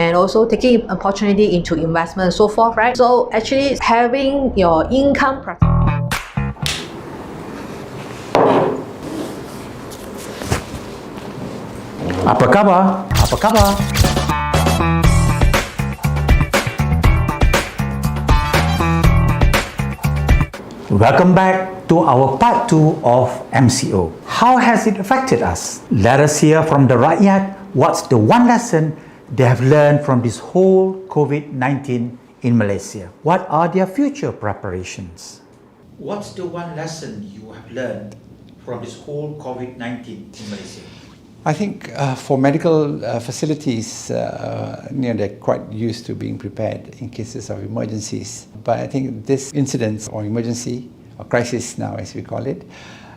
and also taking opportunity into investment and so forth, right? So actually having your income Apa khabar? Apa khabar? Welcome back to our part 2 of MCO. How has it affected us? Let us hear from the Rakyat what's the one lesson they have learned from this whole COVID-19 in Malaysia. What are their future preparations? What's the one lesson you have learned from this whole COVID-19 in Malaysia? I think for medical facilities, they're quite used to being prepared in cases of emergencies. But I think this incident or emergency or crisis now, as we call it,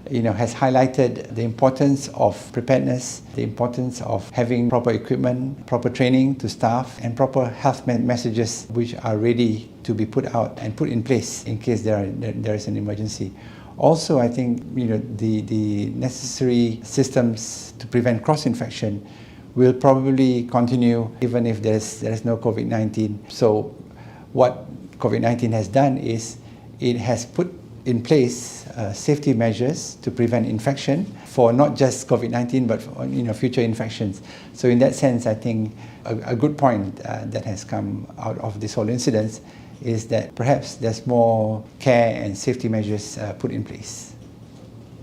has highlighted the importance of preparedness, the importance of having proper equipment, proper training to staff, and proper health messages which are ready to be put out and put in place in case there is an emergency. Also, I think the necessary systems to prevent cross-infection will probably continue even if there is no COVID-19. So what COVID-19 has done is it has put in place safety measures to prevent infection for not just COVID-19 but for future infections. So in that sense, I think a good point that has come out of this whole incident is that perhaps there's more care and safety measures put in place.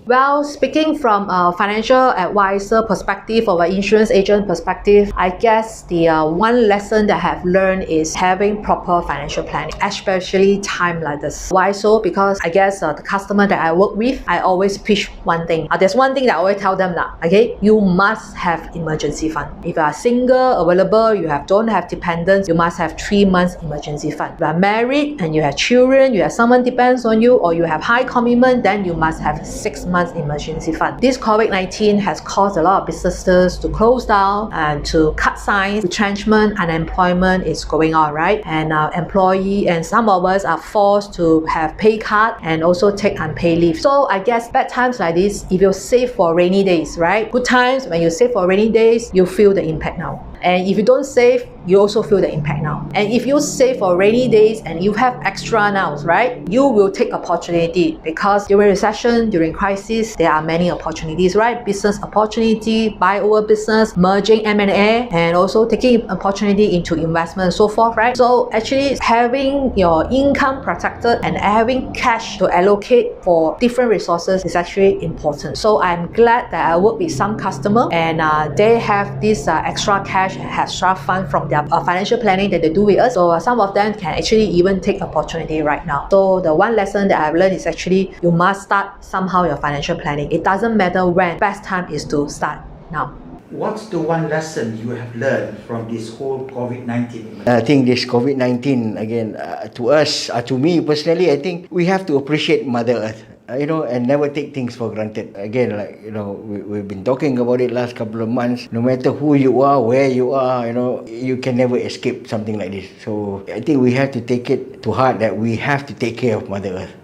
Well, speaking from a financial advisor perspective or an insurance agent perspective, I guess the one lesson that I have learned is having proper financial planning, especially time like this. Why so? Because I guess the customer that I work with, I always preach one thing. There's one thing that I always tell them, okay, you must have emergency fund. If you are single, available, you don't have dependents, you must have 3 months emergency fund. If you are married and you have children, you have someone depends on you, or you have high commitment, then you must have 6 months emergency fund. This COVID-19 has caused a lot of businesses to close down and to cut size, retrenchment, unemployment is going on, right? And employee and some of us are forced to have pay cut and also take unpaid leave. So I guess bad times like this, if you save for rainy days, right? Good times, when you save for rainy days, you feel the impact now. And if you don't save, you also feel the impact now. And if you save for rainy days and you have extra now, right, you will take opportunity, because during recession, during crisis, there are many opportunities, right? Business opportunity, buy over business, merging M&A, and also taking opportunity into investment and so forth, right? So actually having your income protected and having cash to allocate for different resources is actually important. So I'm glad that I work with some customer and they have this extra cash, extra fund from their financial planning that they do with us. So some of them can actually even take opportunity right now. So the one lesson that I've learned is actually you must start somehow your financial planning. It doesn't matter when, best time is to start now. What's the one lesson you have learned from this whole COVID-19? I think this COVID-19, again, to us, to me personally, I think we have to appreciate Mother Earth. And never take things for granted. Again, we've been talking about it last couple of months. No matter who you are, where you are, you can never escape something like this. So I think we have to take it to heart that we have to take care of Mother Earth.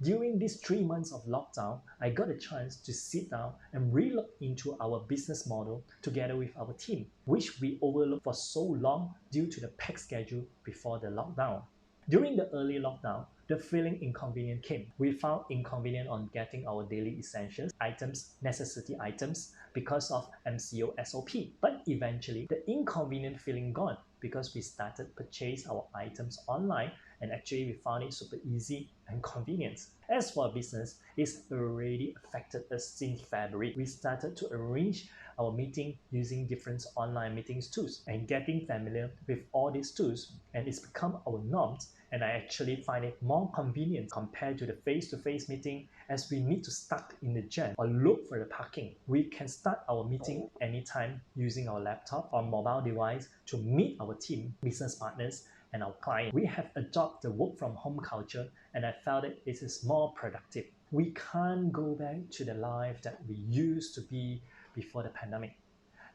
During these 3 months of lockdown, I got a chance to sit down and re-look into our business model together with our team, which we overlooked for so long due to the packed schedule before the lockdown. During the early lockdown, the feeling inconvenient came. We found inconvenient on getting our daily essentials items, necessity items, because of MCO SOP. But eventually, the inconvenient feeling gone because we started purchase our items online, and actually we found it super easy and convenient. As for our business, it's already affected us since February. We started to arrange our meeting using different online meetings tools and getting familiar with all these tools, and it's become our norms. And I actually find it more convenient compared to the face-to-face meeting, as we need to stuck in the jam or look for the parking. We can start our meeting anytime using our laptop or mobile device to meet our team, business partners, and our client. We have adopted the work from home culture, and I felt that it is more productive. We can't go back to the life that we used to be before the pandemic.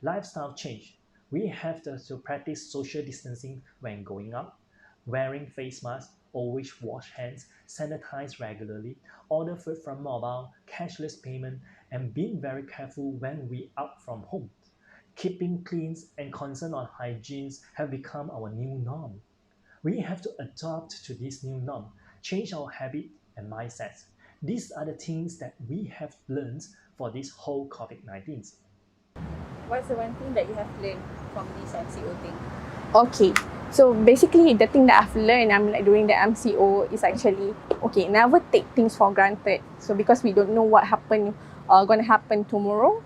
Lifestyle change. We have to practice social distancing when going out, wearing face masks, always wash hands, sanitize regularly, order food from mobile, cashless payment, and being very careful when we out from home. Keeping clean and concern on hygiene have become our new norm. We have to adapt to this new norm, change our habit and mindsets. These are the things that we have learned for this whole COVID-19. What's the one thing that you have learned from this MCO thing? Okay, so basically the thing that I've learned during the MCO is actually, okay, never take things for granted. So because we don't know what going to happen tomorrow,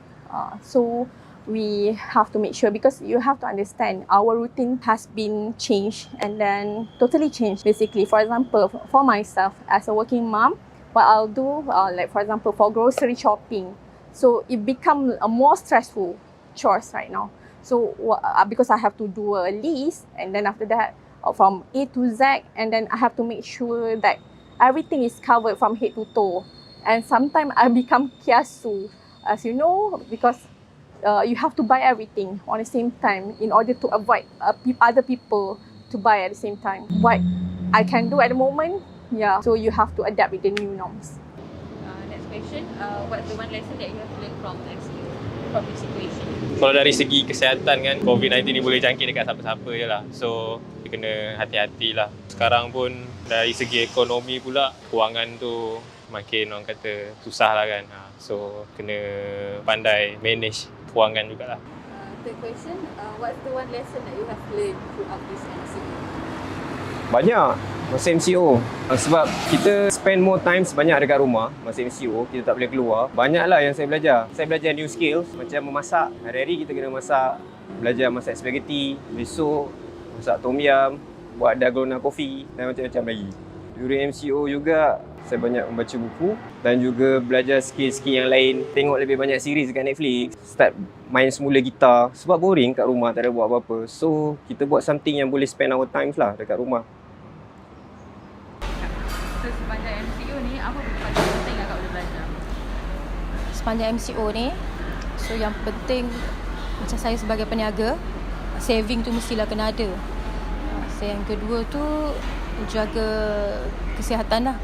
so we have to make sure, because you have to understand our routine has been changed and then totally changed basically. For example, for myself as a working mom, what I'll do, like for example for grocery shopping, so it becomes a more stressful chores right now. So because I have to do a list, and then after that from A to Z, and then I have to make sure that everything is covered from head to toe. And sometimes I become kiasu, as you know, because you have to buy everything on the same time in order to avoid other people to buy at the same time. What I can do at the moment, yeah. So you have to adapt with the new norms. Next question, what's the one lesson that you have learned from MCO, from the situation? Kalau dari segi kesihatan kan, COVID-19 ni boleh jangkit dekat siapa-siapa je lah. So, kita kena hati-hati lah. Sekarang pun dari segi ekonomi pula, kewangan tu makin orang kata susah lah kan. So, kena pandai manage kewangan jugalah. Third question, what's the one lesson that you have learned throughout this MCO? Banyak masa MCO. Sebab kita spend more time sebanyak dekat rumah masa MCO, kita tak boleh keluar. Banyaklah yang saya belajar. Saya belajar new skills macam memasak. Hari-hari kita kena masak. Belajar masak spaghetti, besok masak tom yum, buat dalgona coffee dan macam-macam lagi. During MCO juga saya banyak membaca buku dan juga belajar skill-skill yang lain. Tengok lebih banyak series dekat Netflix. Start main semula gitar. Sebab boring kat rumah, tak ada buat apa-apa. So, kita buat something yang boleh spend our time lah dekat rumah. So, sepanjang MCO ni, apa benda paling penting yang kau boleh belajar? Sepanjang MCO ni, so yang penting macam saya sebagai peniaga, saving tu mestilah kena ada. So, yang kedua tu jaga kesihatan lah.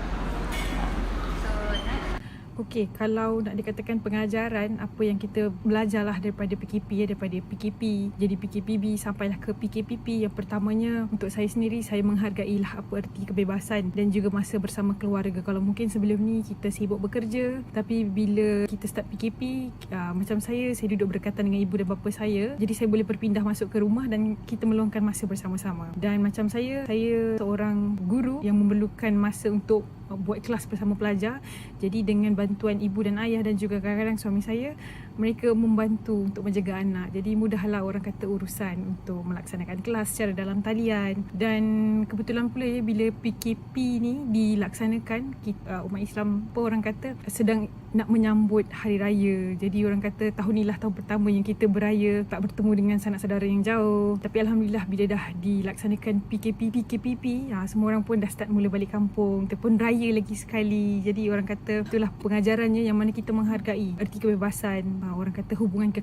Okey, kalau nak dikatakan pengajaran, apa yang kita belajarlah daripada PKP, daripada PKP jadi PKPB sampailah ke PKPP. Yang pertamanya, untuk saya sendiri, saya menghargailah apa erti kebebasan dan juga masa bersama keluarga. Kalau mungkin sebelum ni kita sibuk bekerja, tapi bila kita start PKP, macam saya duduk berdekatan dengan ibu dan bapa saya, jadi saya boleh berpindah masuk ke rumah dan kita meluangkan masa bersama-sama. Dan macam saya seorang guru yang memerlukan masa untuk buat kelas bersama pelajar. Jadi dengan bantuan ibu dan ayah dan juga kadang-kadang suami saya, mereka membantu untuk menjaga anak. Jadi mudahlah orang kata urusan untuk melaksanakan kelas secara dalam talian. Dan kebetulan pula bila PKP ni dilaksanakan, umat Islam pun orang kata sedang nak menyambut hari raya. Jadi orang kata tahun ni lah tahun pertama yang kita beraya, tak bertemu dengan sanak saudara yang jauh. Tapi alhamdulillah bila dah dilaksanakan PKP, semua orang pun dah start mula balik kampung. Kita pun raya lagi sekali. Jadi orang kata itulah pengajarannya yang mana kita menghargai erti kebebasan, orang kata hubungan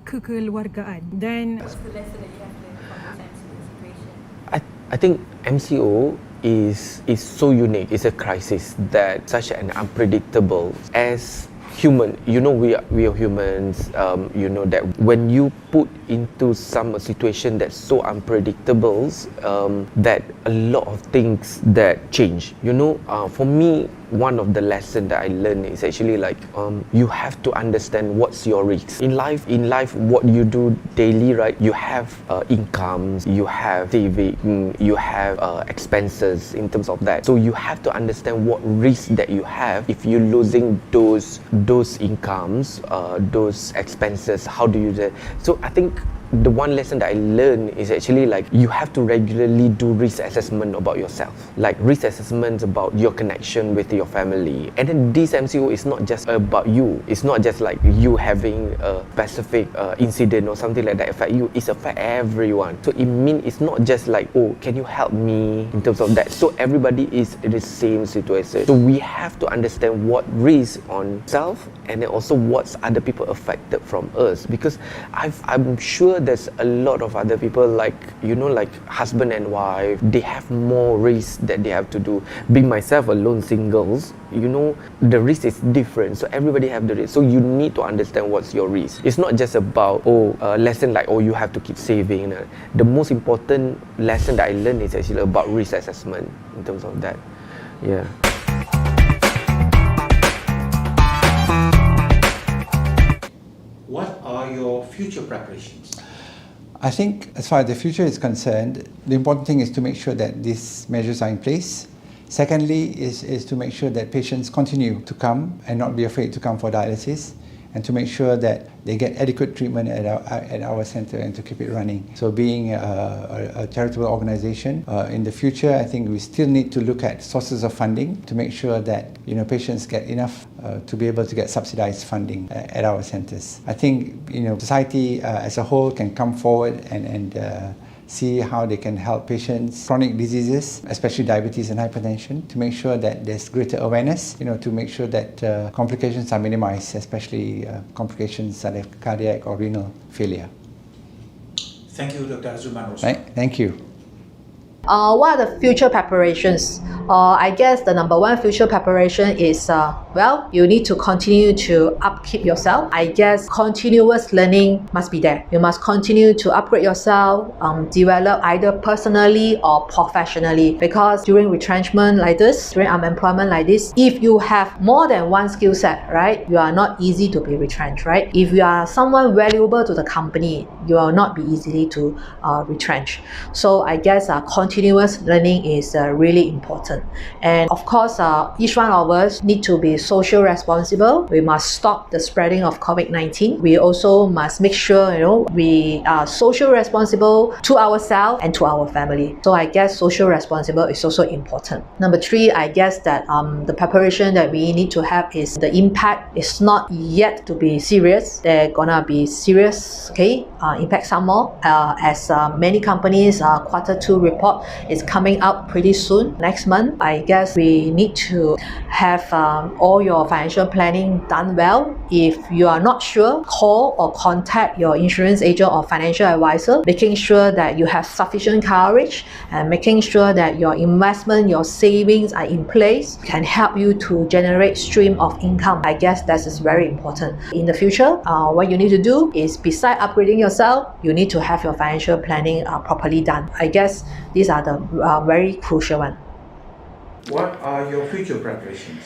kekeluargaan. Dan I think MCO is so unique. It's a crisis that such an unpredictable. As human, you know, we are humans. You know that when you put into some situation that's so unpredictable, that a lot of things that change. You know, for me, one of the lessons that I learned is actually like you have to understand what's your risks in life. In life, what you do daily, right? You have incomes, you have saving, you have expenses in terms of that. So you have to understand what risk that you have if you're losing those incomes, those expenses. How do you do that? So I think the one lesson that I learned is actually like you have to regularly do risk assessment about yourself, like risk assessments about your connection with your family. And then this MCO is not just about you. It's not just like you having a specific incident or something like that affect you. It's affect everyone. So it means it's not just like, oh, can you help me in terms of that. So everybody is in the same situation. So we have to understand what risk on self and then also what's other people affected from us, because I'm sure However, there's a lot of other people like, you know, like husband and wife, they have more risk that they have to do. Being myself alone singles, you know, the risk is different. So everybody have the risk. So you need to understand what's your risk. It's not just about, lesson like, you have to keep saving. The most important lesson that I learned is actually about risk assessment in terms of that. Yeah. What are your future preparations? I think as far as the future is concerned, the important thing is to make sure that these measures are in place. Secondly is to make sure that patients continue to come and not be afraid to come for dialysis, and to make sure that they get adequate treatment at our centre and to keep it running. So being a charitable organisation, in the future I think we still need to look at sources of funding to make sure that patients get enough to be able to get subsidised funding at our centres. I think society as a whole can come forward and see how they can help patients, chronic diseases, especially diabetes and hypertension, to make sure that there's greater awareness, to make sure that complications are minimized, especially complications such as cardiac or renal failure. Thank you, Dr. Azuman. Right? Thank you. What are the future preparations? I guess the number one future preparation is, you need to continue to upkeep yourself. I guess continuous learning must be there. You must continue to upgrade yourself, develop either personally or professionally. Because during retrenchment like this, during unemployment like this, if you have more than one skill set, right, you are not easy to be retrenched, right? If you are someone valuable to the company, you will not be easily to retrench. So I guess continuous learning is really important. And of course, each one of us need to be social responsible. We must stop the spreading of COVID-19. We also must make sure, we are social responsible to ourselves and to our family. So I guess social responsible is also important. Number three, I guess that the preparation that we need to have is the impact is not yet to be serious. They're gonna be serious, impact some more. As many companies, Q2 report is coming out pretty soon, next month. I guess we need to have all your financial planning done well. If you are not sure, call or contact your insurance agent or financial advisor, making sure that you have sufficient coverage and making sure that your investment, your savings are in place, can help you to generate stream of income. I guess that is very important. In the future, what you need to do is, besides upgrading yourself, you need to have your financial planning properly done. I guess these are the very crucial ones. What are your future preparations?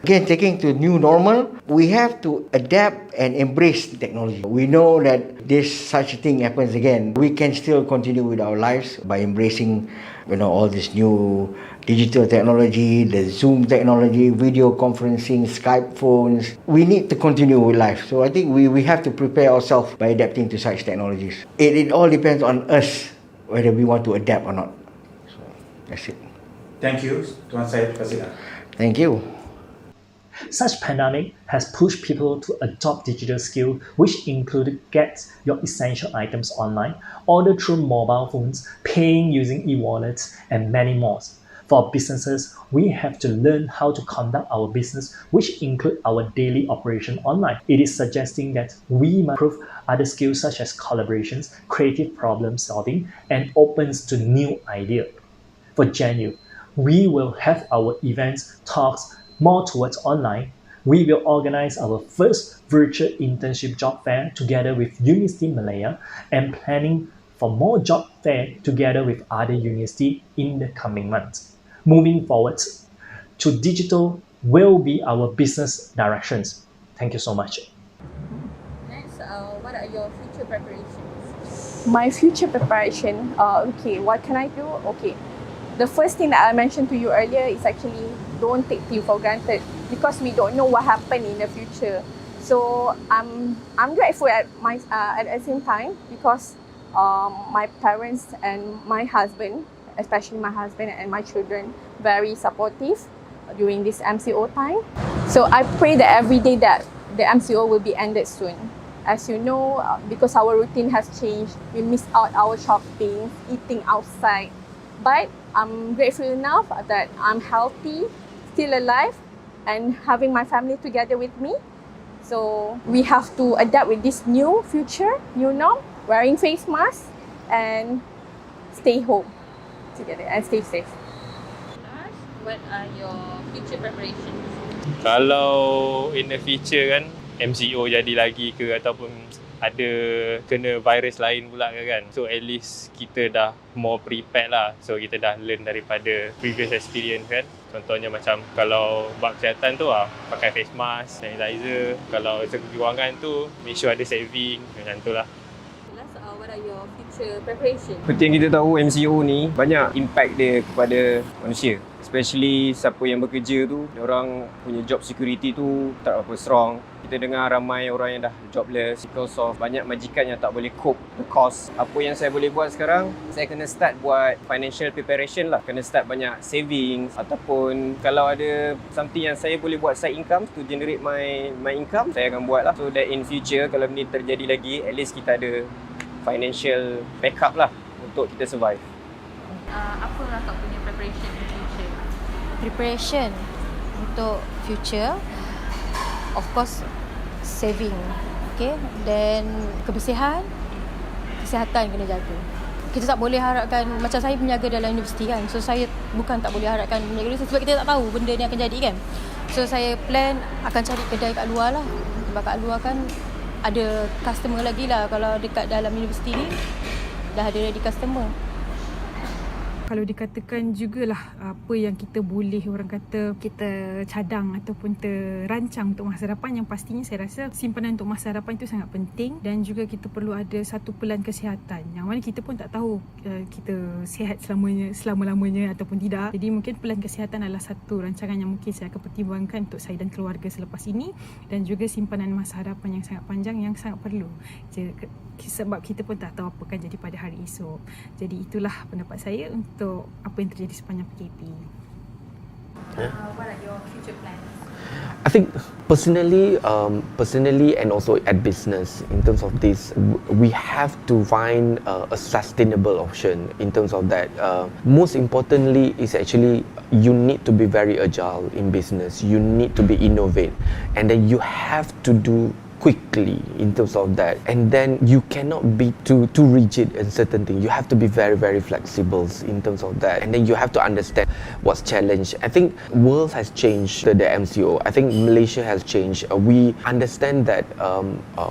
Again, taking to new normal, we have to adapt and embrace technology. We know that such a thing happens again. We can still continue with our lives by embracing, all this new digital technology, the Zoom technology, video conferencing, Skype phones. We need to continue with life. So I think we have to prepare ourselves by adapting to such technologies. It all depends on us whether we want to adapt or not. So that's it. Thank you, Tuan Syed Fazila. Thank you. Such pandemic has pushed people to adopt digital skills, which include get your essential items online, order through mobile phones, paying using e-wallets, and many more. For businesses, we have to learn how to conduct our business, which include our daily operation online. It is suggesting that we must improve other skills such as collaborations, creative problem solving, and opens to new ideas. For January, we will have our events, talks, more towards online. We will organize our first virtual internship job fair together with University Malaya and planning for more job fair together with other universities in the coming months. Moving forward to digital will be our business directions. Thank you so much. Next, what are your future preparations? My future preparation, what can I do? The first thing that I mentioned to you earlier is actually don't take things for granted, because we don't know what happen in the future. So I'm grateful at the same time, because my parents and my husband, especially my husband and my children, very supportive during this MCO time. So I pray that every day that the MCO will be ended soon. As you know, because our routine has changed, we miss out our shopping, eating outside. But I'm grateful enough that I'm healthy, still alive, and having my family together with me. So we have to adapt with this new future, new norm, wearing face mask and stay home together and stay safe. What are your future preparations? Kalau in the future kan, MCO jadi lagi ke ataupun ada kena virus lain pula ke kan. So at least kita dah more prepared lah. So kita dah learn daripada previous experience kan. Contohnya macam kalau bab kesihatan tu pakai face mask, sanitizer. Kalau segi kewangan tu make sure ada saving macam tu lah. What are your future preparations? Seperti yang kita tahu MCO ni banyak impact dia kepada manusia. Especially siapa yang bekerja tu, orang punya job security tu tak apa strong. Kita dengar ramai orang yang dah jobless because of banyak majikan yang tak boleh cope the cost. Apa yang saya boleh buat sekarang, saya kena start buat financial preparation lah. Kena start banyak savings ataupun kalau ada something yang saya boleh buat side income to generate my income, saya akan buat lah. So that in future kalau ni terjadi lagi, at least kita ada financial backup lah untuk kita survive. Apa Rakak punya preparation in future? Preparation untuk future, of course saving, okay, then kesihatan kena jaga. Kita tak boleh harapkan, macam saya penjaga dalam universiti kan, so saya bukan tak boleh harapkan menjaga universiti sebab kita tak tahu benda ni akan jadi kan. So saya plan akan cari kedai kat luar lah, sebab kat luar kan ada customer lagi lah. Kalau dekat dalam universiti ni dah ada ready customer. Kalau dikatakan jugalah apa yang kita boleh, orang kata kita cadang ataupun terancang untuk masa hadapan, yang pastinya saya rasa simpanan untuk masa hadapan itu sangat penting, dan juga kita perlu ada satu pelan kesihatan yang mana kita pun tak tahu kita sihat selama-lamanya ataupun tidak. Jadi mungkin pelan kesihatan adalah satu rancangan yang mungkin saya akan pertimbangkan untuk saya dan keluarga selepas ini, dan juga simpanan masa hadapan yang sangat panjang yang sangat perlu. Sebab kita pun tak tahu apa akan jadi pada hari esok. Jadi itulah pendapat saya untuk apa yang terjadi sepanjang PKP. What are your future plans? I think personally and also at business, in terms of this, we have to find a sustainable option in terms of that. Most importantly is actually you need to be very agile in business. You need to be innovative, and then you have to do quickly in terms of that, and then you cannot be too rigid in certain things. You have to be very, very flexible in terms of that, and then you have to understand what's challenged. I think world has changed the MCO. I think Malaysia has changed. We understand that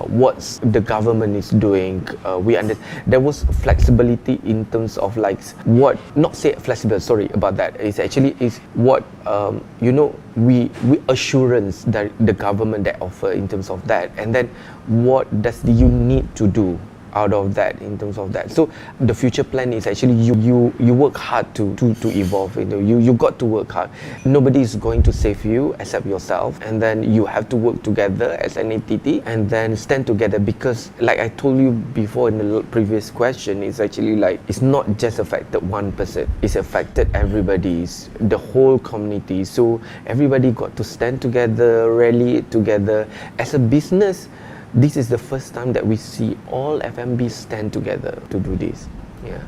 what's the government is doing. There was flexibility in terms of like what, not say flexible, sorry about that. It's actually is what we assurance that the government that offer in terms of that, and then what does you need to do out of that in terms of that. So the future plan is actually you work hard to evolve. You got to work hard. Nobody is going to save you except yourself, and then you have to work together as an entity and then stand together, because like I told you before in the previous question, it's actually like it's not just affected one person, it's affected everybody's, the whole community. So everybody got to stand together, rally together. As a business, this is the first time that we see all FMBs stand together to do this. Yeah.